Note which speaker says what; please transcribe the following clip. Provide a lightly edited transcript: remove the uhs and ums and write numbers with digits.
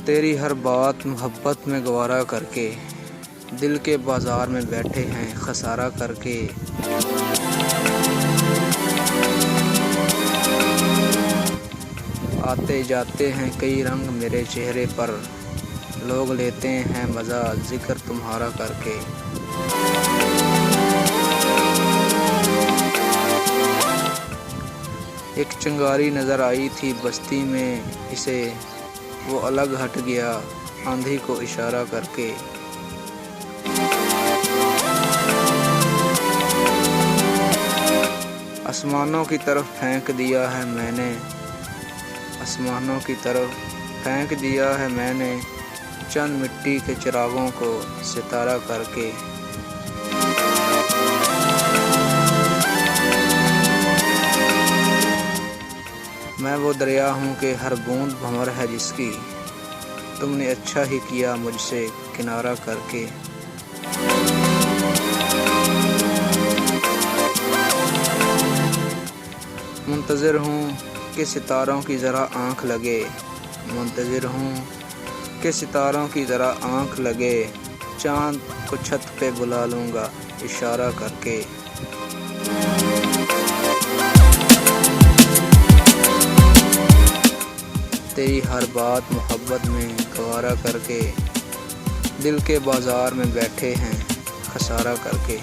Speaker 1: तेरी हर बात मोहब्बत में गवारा करके, दिल के बाजार में बैठे हैं खसारा करके। आते जाते हैं कई रंग मेरे चेहरे पर, लोग लेते हैं मज़ा जिक्र तुम्हारा करके। एक चिंगारी नज़र आई थी बस्ती में इसे, वो अलग हट गया आंधी को इशारा करके। आसमानों की तरफ फेंक दिया है मैंने, आसमानों की तरफ फेंक दिया है मैंने, चंद मिट्टी के चिरागों को सितारा करके। मैं वो दरिया हूँ कि हर बूंद भंवर है जिसकी, तुमने अच्छा ही किया मुझसे किनारा करके। मुंतज़िर हूँ कि सितारों की ज़रा आँख लगे, मुंतज़िर हूँ कि सितारों की ज़रा आँख लगे, चाँद को छत पे बुला लूँगा इशारा करके। तेरी हर बात मोहब्बत में गवारा करके, दिल के बाज़ार में बैठे हैं खसारा करके।